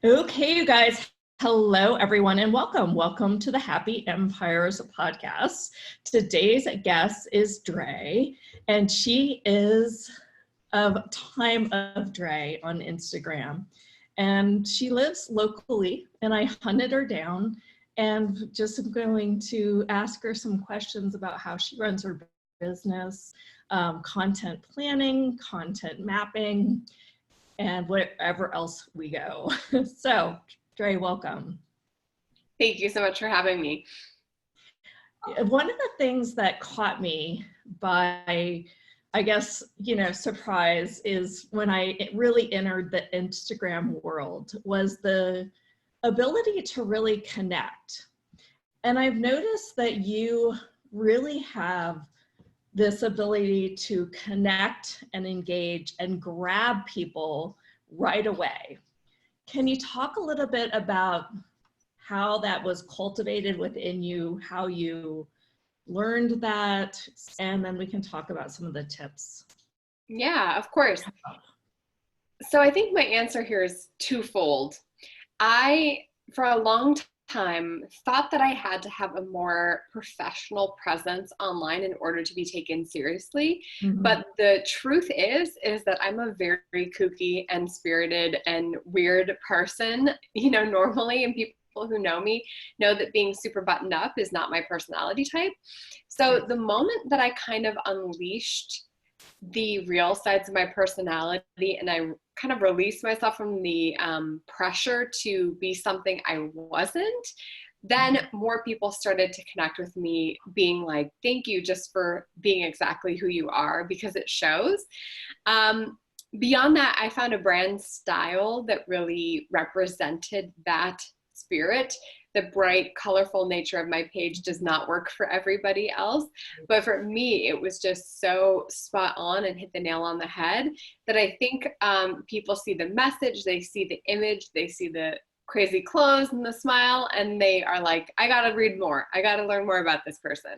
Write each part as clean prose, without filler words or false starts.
Okay, you guys. Hello, everyone, and welcome. Welcome to the Happy Empires podcast. Today's guest is Dre, and she is of Time of Dre on Instagram. And she lives locally, and I hunted her down and just am going to ask her some questions about how she runs her business, content planning, content mapping, and wherever else we go. So, Dre, welcome. Thank you so much for having me. One of the things that caught me by, I guess, surprise is when I really entered the Instagram world was the ability to really connect. And I've noticed that you really have this ability to connect and engage and grab people right away. Can you talk a little bit about how that was cultivated within you, how you learned that, and then we can talk about some of the tips. Yeah, of course. So I think my answer here is twofold. I, for a long time, thought that I had to have a more professional presence online in order to be taken seriously. Mm-hmm. But the truth is that I'm a very kooky and spirited and weird person, normally, and people who know me know that being super buttoned up is not my personality type. So the moment that I kind of unleashed the real sides of my personality and I kind of released myself from the pressure to be something I wasn't, then more people started to connect with me being like, thank you just for being exactly who you are, because it shows. Beyond that, I found a brand style that really represented that spirit. The bright, colorful nature of my page does not work for everybody else. But for me, it was just so spot on and hit the nail on the head that I think people see the message, they see the image, they see the crazy clothes and the smile, and they are like, I got to read more. I got to learn more about this person.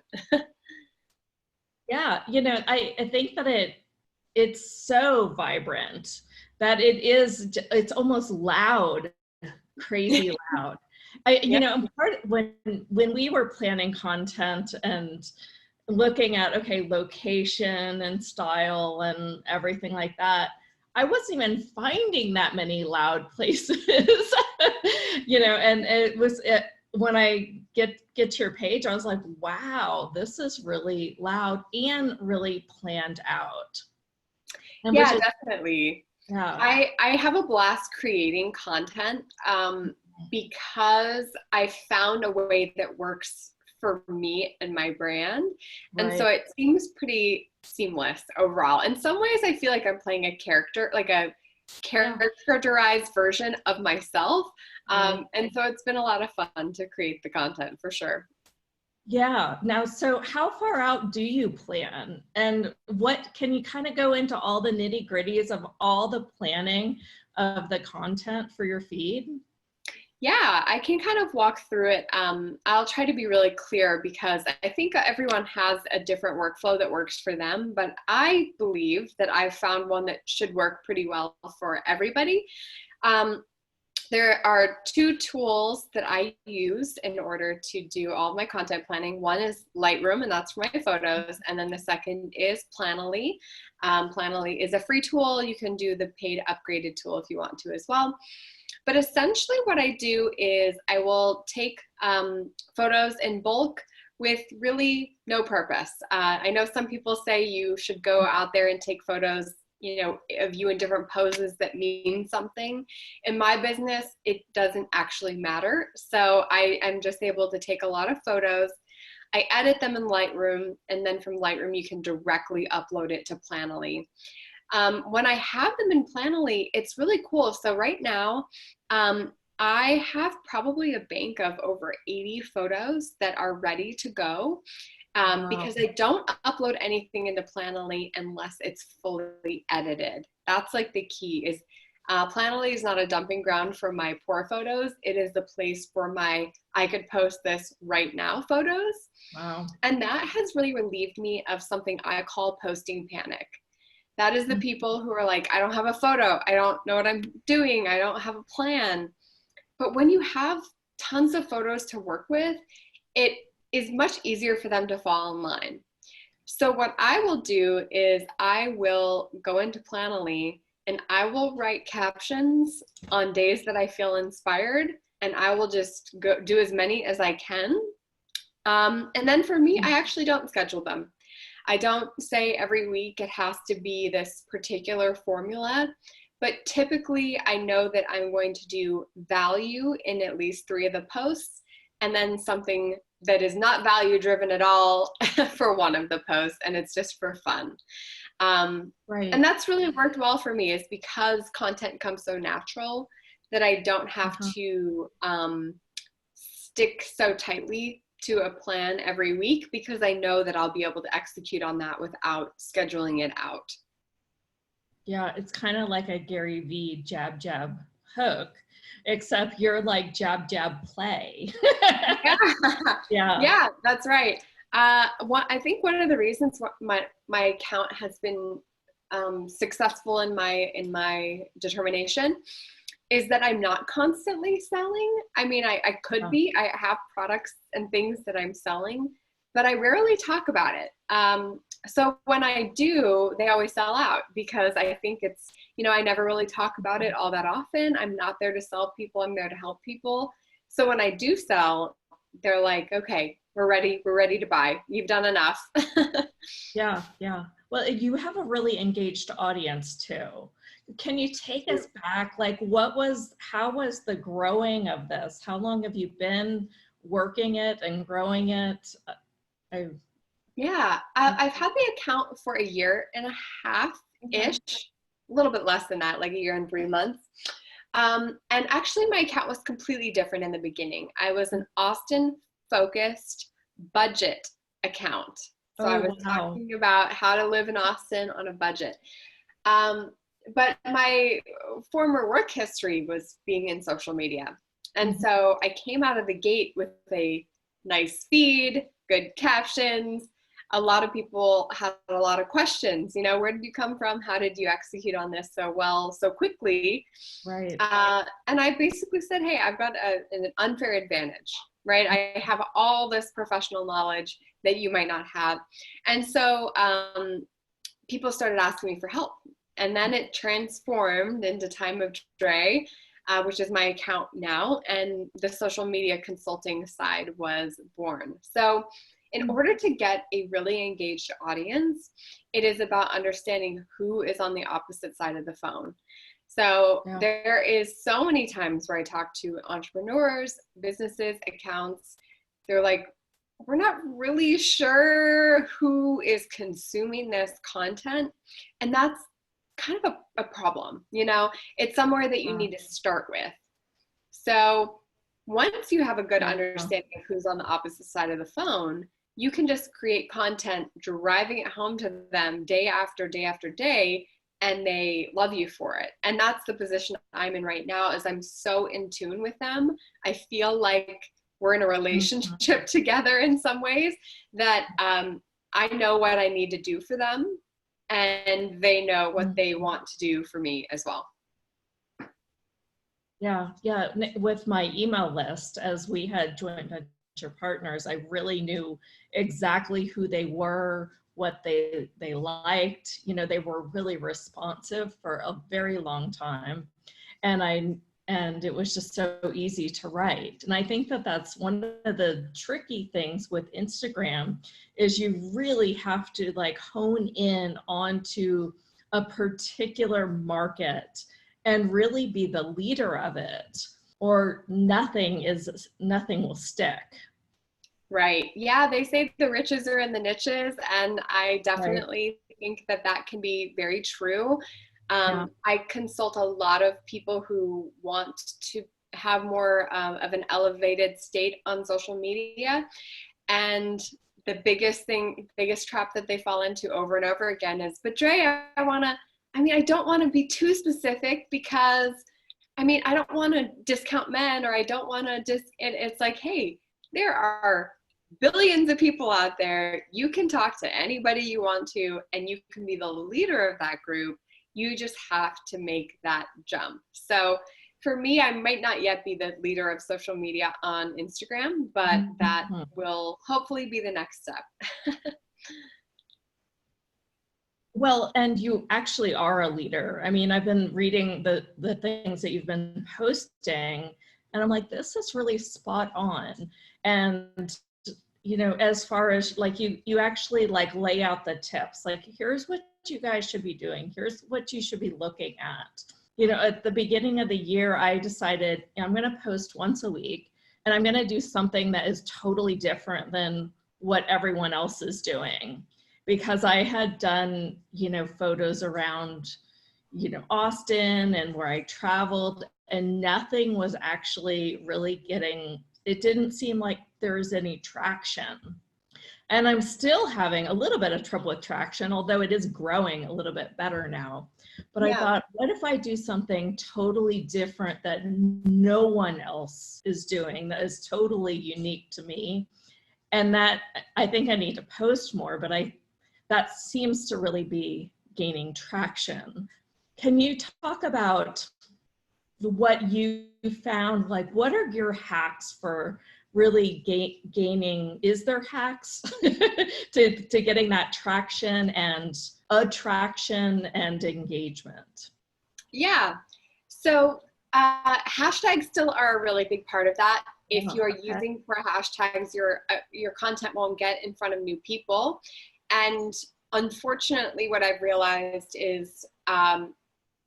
Yeah, I think that it's so vibrant that it's almost loud, crazy loud. When we were planning content and looking at, okay, location and style and everything like that, I wasn't even finding that many loud places, and when I get to your page, I was like, wow, this is really loud and really planned out. And yeah, definitely. Yeah. I have a blast creating content because I found a way that works for me and my brand. Right. And so it seems pretty seamless overall. In some ways, I feel like I'm playing a character, like a characterized version of myself. And so it's been a lot of fun to create the content for sure. Yeah. Now, so how far out do you plan? And what can you kind of go into all the nitty gritties of all the planning of the content for your feed? Yeah, I can kind of walk through it. I'll try to be really clear because I think everyone has a different workflow that works for them, but I believe that I've found one that should work pretty well for everybody. There are two tools that I use in order to do all of my content planning. One is Lightroom, and that's for my photos. And then the second is Planoly. Planoly is a free tool. You can do the paid upgraded tool if you want to as well. But essentially what I do is I will take photos in bulk with really no purpose. I know some people say you should go out there and take photos of you in different poses that mean something. In my business, it doesn't actually matter. So I am just able to take a lot of photos. I edit them in Lightroom, and then from Lightroom, you can directly upload it to Planoly. When I have them in Planoly, it's really cool. So right now, I have probably a bank of over 80 photos that are ready to go. Because I don't upload anything into Planoly unless it's fully edited. That's like the key is Planoly is not a dumping ground for my poor photos. It is the place for my I could post this right now photos. Wow. And that has really relieved me of something I call posting panic. That is the people who are like, I don't have a photo. I don't know what I'm doing. I don't have a plan. But when you have tons of photos to work with, it is much easier for them to fall in line. So what I will do is I will go into Planoly and I will write captions on days that I feel inspired, and I will just go do as many as I can. And then for me, I actually don't schedule them. I don't say every week it has to be this particular formula, but typically I know that I'm going to do value in at least 3 of the posts, and then something that is not value driven at all for 1 of the posts, and it's just for fun. Right. And that's really worked well for me, is because content comes so natural that I don't have to stick so tightly to a plan every week, because I know that I'll be able to execute on that without scheduling it out. Yeah, it's kind of like a Gary Vee jab, jab, hook, except you're like jab, jab, play. Yeah, Yeah. yeah, that's right. I think one of the reasons my account has been successful in my determination is that I'm not constantly selling. I mean, I could be. I have products and things that I'm selling, but I rarely talk about it. So when I do, they always sell out, because I think it's, I never really talk about it all that often. I'm not there to sell people. I'm there to help people. So when I do sell, they're like, okay, we're ready to buy. You've done enough. Yeah, yeah. Well, you have a really engaged audience too. Can you take us back? Like, how was the growing of this? How long have you been working it and growing it? Yeah, I've had the account for 1.5 years-ish, a little bit less than that, like 1 year and 3 months. And actually my account was completely different in the beginning. I was an Austin focused budget account. So I was talking about how to live in Austin on a budget. But my former work history was being in social media. And so I came out of the gate with a nice feed, good captions. A lot of people had a lot of questions. Where did you come from? How did you execute on this so well, so quickly? Right. And I basically said, hey, I've got an unfair advantage, right? I have all this professional knowledge that you might not have. And so people started asking me for help. And then it transformed into Time of Dre, which is my account now. And the social media consulting side was born. So in order to get a really engaged audience, it is about understanding who is on the opposite side of the phone. So there is so many times where I talk to entrepreneurs, businesses, accounts. They're like, we're not really sure who is consuming this content. And that's kind of a problem. It's somewhere that you need to start with. So once you have a good understanding of who's on the opposite side of the phone, you can just create content, driving it home to them day after day after day, and they love you for it. And that's the position I'm in right now, is I'm so in tune with them. I feel like we're in a relationship together in some ways, that I know what I need to do for them, and they know what they want to do for me as well. Yeah, yeah. With my email list, as we had joint venture partners, I really knew exactly who they were, what they liked. They were really responsive for a very long time, and it was just so easy to write. And I think that that's one of the tricky things with Instagram, is you really have to hone in onto a particular market and really be the leader of it, or nothing will stick. Right. Yeah, they say the riches are in the niches, and I definitely think that can be very true. I consult a lot of people who want to have more of an elevated state on social media. And the biggest trap that they fall into over and over again is, but Dre, I don't want to be too specific, because I don't want to discount men, or I don't want to it's like, hey, there are billions of people out there. You can talk to anybody you want to, and you can be the leader of that group. You just have to make that jump. So for me, I might not yet be the leader of social media on Instagram, but that will hopefully be the next step. Well, and you actually are a leader. I mean, I've been reading the things that you've been posting, and I'm like, this is really spot on. And you know, as far as like you actually like lay out the tips, like here's what you guys should be doing, here's what you should be looking at. You know, at the beginning of the year, I decided I'm going to post once a week, and I'm going to do something that is totally different than what everyone else is doing. Because I had done, you know, photos around, you know, Austin and where I traveled, and nothing was actually really getting, it didn't seem like there was any traction. And I'm still having a little bit of trouble with traction, although it is growing a little bit better now. But I thought, what if I do something totally different that no one else is doing, that is totally unique to me? And that, I think I need to post more, but that seems to really be gaining traction. Can you talk about what you found? Like, what are your hacks for really gaining, is there hacks to getting that traction and attraction and engagement? Yeah, so hashtags still are a really big part of that. If you're using for hashtags, your content won't get in front of new people. And unfortunately, what I've realized is a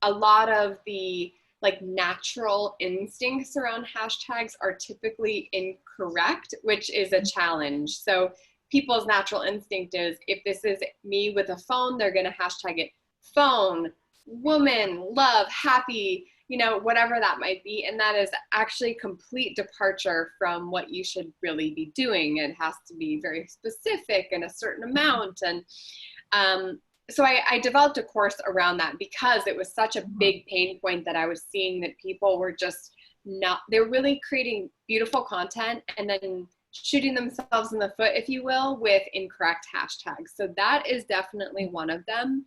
lot of the like natural instincts around hashtags are typically incorrect, which is a challenge. So people's natural instinct is, if this is me with a phone, they're going to hashtag it phone, woman, love, happy, you know, whatever that might be. And that is actually complete departure from what you should really be doing. It has to be very specific and a certain amount. And so I developed a course around that because it was such a big pain point that I was seeing that people were just not, they're really creating beautiful content and then shooting themselves in the foot, if you will, with incorrect hashtags. So that is definitely one of them.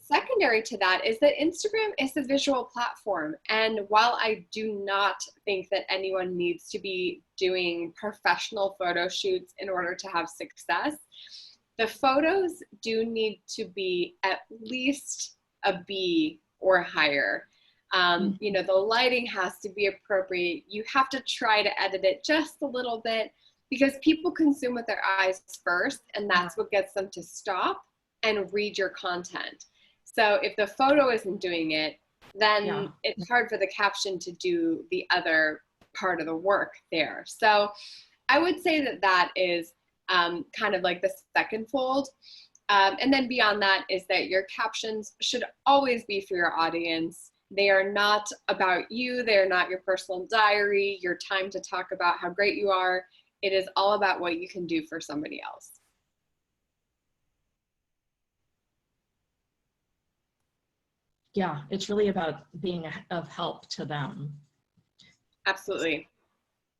Secondary to that is that Instagram is a visual platform. And while I do not think that anyone needs to be doing professional photo shoots in order to have success, the photos do need to be at least a B or higher. You know, the lighting has to be appropriate. You have to try to edit it just a little bit because people consume with their eyes first, and that's what gets them to stop and read your content. So if the photo isn't doing it, then it's hard for the caption to do the other part of the work there. So I would say that that is kind of like the second fold. And then beyond that is that your captions should always be for your audience. They are not about you. They are not your personal diary, your time to talk about how great you are. It is all about what you can do for somebody else. Yeah, it's really about being of help to them. Absolutely.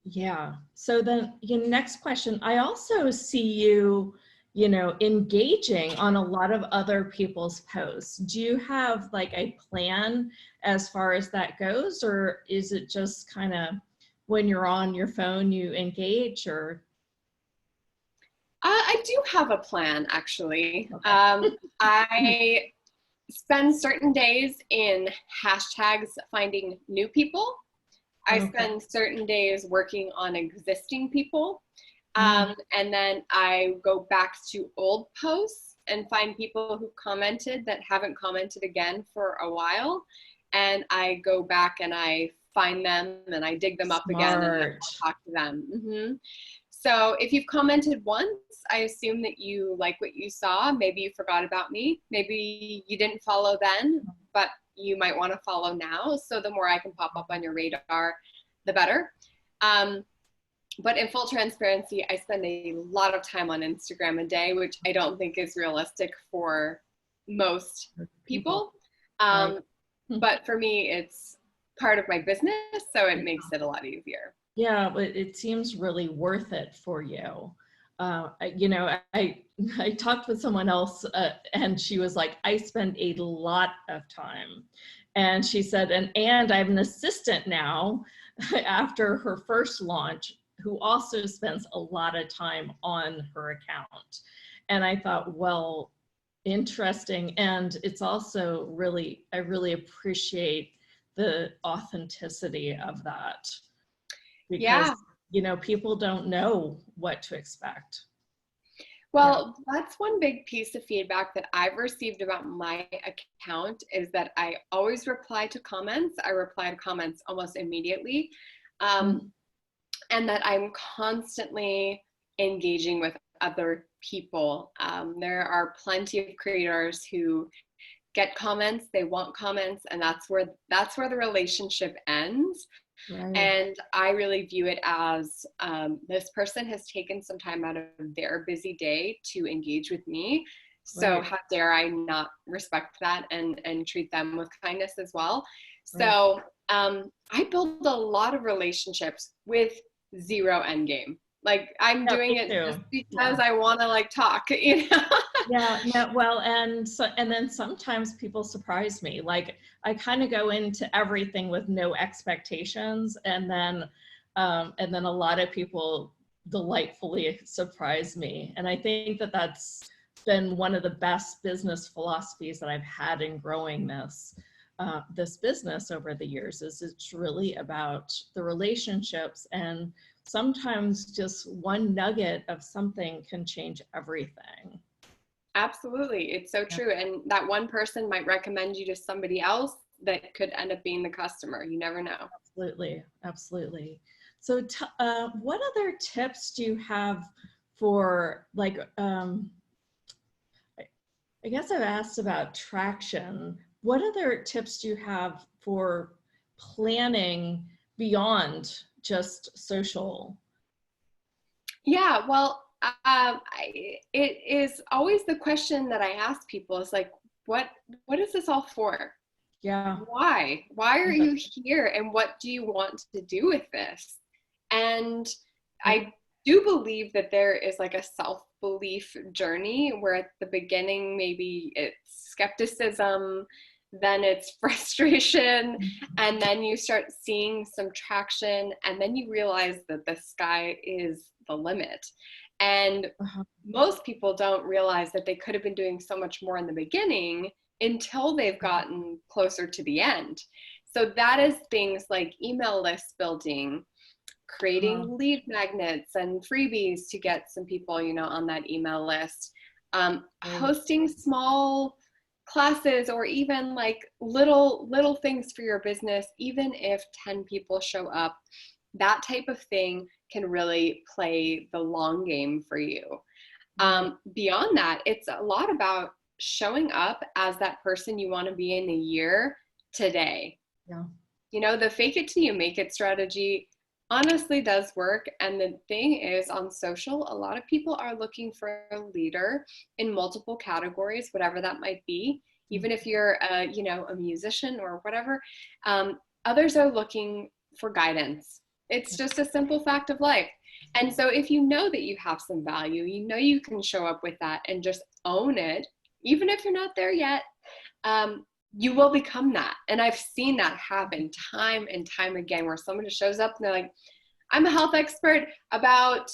Yeah. So then your next question, I also see you, you know, engaging on a lot of other people's posts. Do you have like a plan as far as that goes, or is it just kind of when you're on your phone, you engage, or? I do have a plan, actually. Okay. I spend certain days in hashtags finding new people. I spend certain days working on existing people. And then I go back to old posts and find people who commented that haven't commented again for a while. And I go back and I find them and I dig them up again and I talk to them. So if you've commented once, I assume that you like what you saw. Maybe you forgot about me. Maybe you didn't follow then, but you might want to follow now. So the more I can pop up on your radar, the better. But in full transparency, I spend a lot of time on Instagram a day, which I don't think is realistic for most people. But for me, it's part of my business, so it makes it a lot easier. Yeah, but it seems really worth it for you. You know, I talked with someone else and she was like, I spend a lot of time And she said, and I have an assistant now after her first launch who also spends a lot of time on her account. And I thought, well, interesting. And it's also really, I really appreciate the authenticity of that, because, Yeah. you know, people don't know what to expect. Well, that's one big piece of feedback that I've received about my account is that I always reply to comments. I reply to comments almost immediately. Mm. And that I'm constantly engaging with other people. There are plenty of creators who get comments, they want comments, and that's where the relationship ends. Right. And I really view it as this person has taken some time out of their busy day to engage with me. So Right. how dare I not respect that and treat them with kindness as well. Right. So I build a lot of relationships with zero end game. Like I'm Yeah, doing me it too. just because I want to like talk, Yeah, well, and then sometimes people surprise me. Like I kind of go into everything with no expectations, and then a lot of people delightfully surprise me. And I think that that's been one of the best business philosophies that I've had in growing this business over the years. Is it's really about the relationships, and sometimes just one nugget of something can change everything. Absolutely. It's so Yeah, true. And that one person might recommend you to somebody else that could end up being the customer. You never know. absolutely, absolutely. So, what other tips do you have for like? I guess I've asked about traction. What other tips do you have for planning beyond just social? Yeah, well, it is always the question that I ask people is like, what is this all for? Yeah. Why are Yeah. you here, and what do you want to do with this? And I do believe that there is like a self-belief journey where at the beginning maybe it's skepticism, then it's frustration, and then you start seeing some traction, and then you realize that the sky is the limit. And Uh-huh. most people don't realize that they could have been doing so much more in the beginning until they've gotten closer to the end. So that is things like email list building, Uh, creating lead magnets and freebies to get some people, on that email list, right. hosting small classes, or even like little things for your business, even if 10 people show up. That type of thing can really play the long game for you. Right. Beyond that, it's a lot about showing up as that person you want to be in a year today. Yeah. The fake it till you make it strategy honestly does work. And the thing is, on social, a lot of people are looking for a leader in multiple categories, whatever that might be. Even if you're a musician or whatever, others are looking for guidance. It's just a simple fact of life. And so if you know that you have some value, you can show up with that and just own it, even if you're not there yet. You will become that. And I've seen that happen time and time again, where someone just shows up and they're like, I'm a health expert about,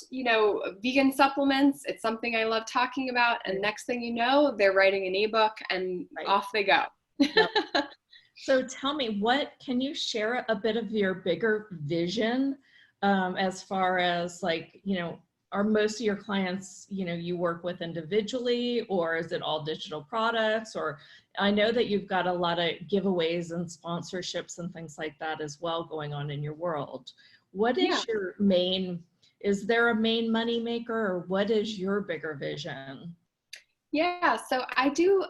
vegan supplements. It's something I love talking about. And next thing you know, they're writing an ebook and off they go. Yep. So tell me, can you share a bit of your bigger vision, as far as like, are most of your clients, you work with individually, or is it all digital products? Or I know that you've got a lot of giveaways and sponsorships and things like that as well going on in your world. What is is there a main money maker, or what is your bigger vision? Yeah, so I do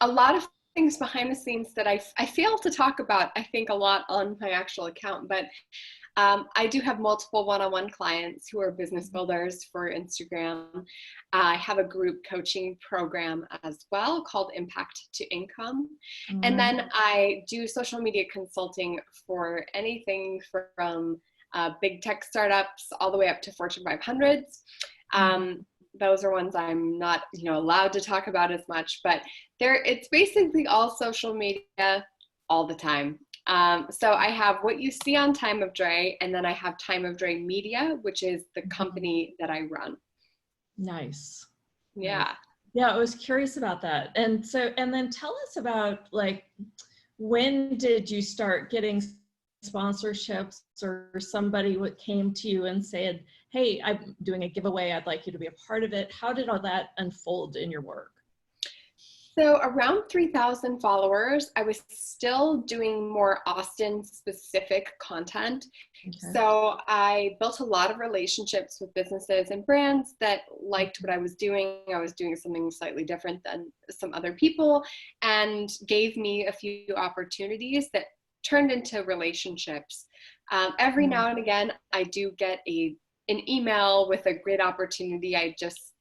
a lot of things behind the scenes that I fail to talk about, I think, a lot on my actual account, but I do have multiple one-on-one clients who are business builders for Instagram. I have a group coaching program as well called Impact to Income. And then I do social media consulting for anything from big tech startups all the way up to Fortune 500s. Those are ones I'm not, allowed to talk about as much, but it's basically all social media all the time. So I have what you see on Time of Dre, and then I have Time of Dre Media, which is the company that I run. Nice. Yeah. Nice. Yeah, I was curious about that. And so, and then tell us about, like, when did you start getting sponsorships, or somebody came to you and said, hey, I'm doing a giveaway, I'd like you to be a part of it? How did all that unfold in your work? So around 3,000 followers, I was still doing more Austin specific content. Okay. So I built a lot of relationships with businesses and brands that liked what I was doing. I was doing something slightly different than some other people, and gave me a few opportunities that turned into relationships. Every now and again, I do get an email with a great opportunity I just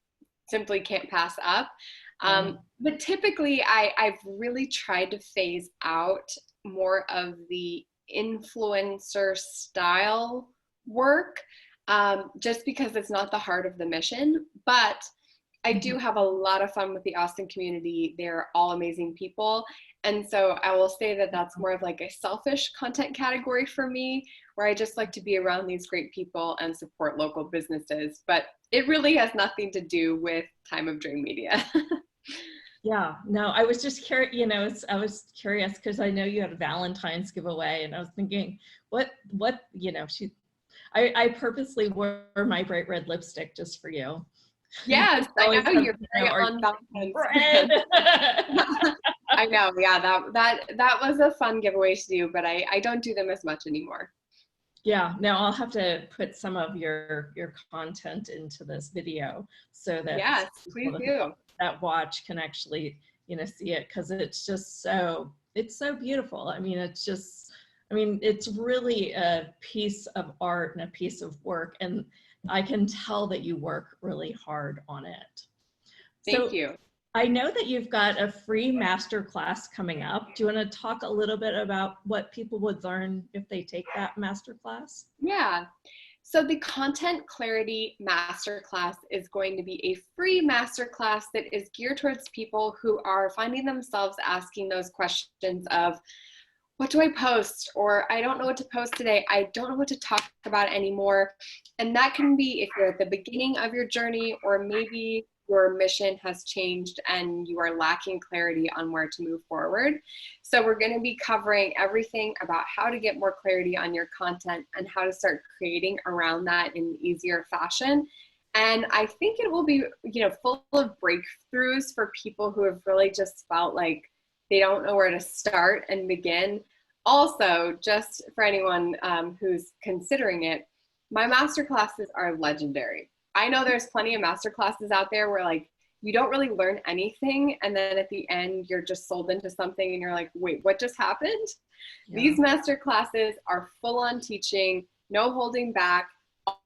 simply can't pass up. But typically I've really tried to phase out more of the influencer style work, just because it's not the heart of the mission. But I do have a lot of fun with the Austin community. They're all amazing people. And so I will say that that's more of like a selfish content category for me, where I just like to be around these great people and support local businesses. But it really has nothing to do with Time of Dre Media. Yeah, no, I was just curious, you know, I was curious because I know you had a Valentine's giveaway, and I was thinking, what, you know, I purposely wore my bright red lipstick just for you. Yes, I know you're very on Valentine's. I know, yeah, that was a fun giveaway to do, but I don't do them as much anymore. Yeah, now I'll have to put some of your content into this video so that yes, please do. That watch can actually, you know, see it, because it's just so, it's so beautiful. I mean, it's just, I mean, it's really a piece of art and a piece of work, and I can tell that you work really hard on it. Thank you. I know that you've got a free master class coming up. Do you want to talk a little bit about what people would learn if they take that master class? Yeah. So the Content Clarity Masterclass is going to be a free masterclass that is geared towards people who are finding themselves asking those questions of, what do I post? Or I don't know what to post today. I don't know what to talk about anymore. And that can be if you're at the beginning of your journey, or maybe your mission has changed and you are lacking clarity on where to move forward. So we're going to be covering everything about how to get more clarity on your content and how to start creating around that in an easier fashion. And I think it will be, you know, full of breakthroughs for people who have really just felt like they don't know where to start and begin. Also, just for anyone who's considering it, my masterclasses are legendary. I know there's plenty of masterclasses out there where, like, you don't really learn anything, and then at the end you're just sold into something and you're like, wait, what just happened? Yeah. These masterclasses are full on teaching, no holding back,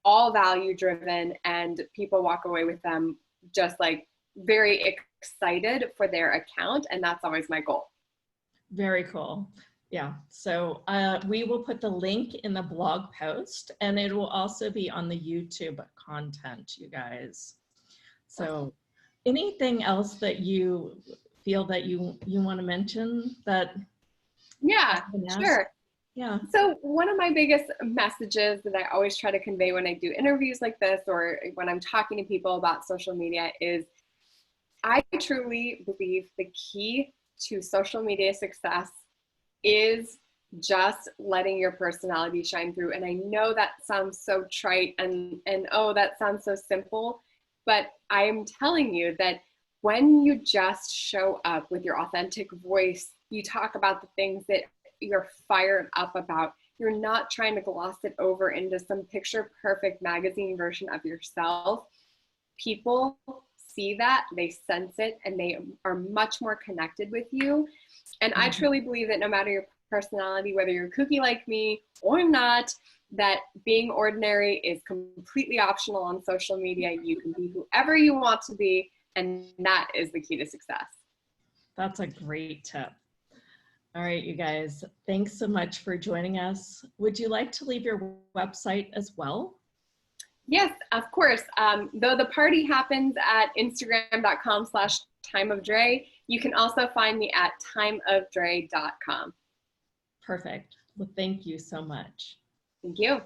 all value driven, and people walk away with them just like very excited for their account, and that's always my goal. Very cool. Yeah, so we will put the link in the blog post, and it will also be on the YouTube content, you guys. So anything else that you feel that you want to mention that? Yeah, sure. Yeah. So one of my biggest messages that I always try to convey when I do interviews like this, or when I'm talking to people about social media, is I truly believe the key to social media success is just letting your personality shine through. And I know that sounds so trite and oh, that sounds so simple, but I am telling you that when you just show up with your authentic voice, you talk about the things that you're fired up about, you're not trying to gloss it over into some picture perfect magazine version of yourself. People see that, they sense it, and they are much more connected with you. And I truly believe that no matter your personality, whether you're kooky like me or not, that being ordinary is completely optional on social media. You can be whoever you want to be, and that is the key to success. That's a great tip. All right, you guys, thanks so much for joining us. Would you like to leave your website as well? Yes, of course. Though the party happens at Instagram.com/timeofdre, you can also find me at timeofdre.com. Perfect. Well, thank you so much. Thank you.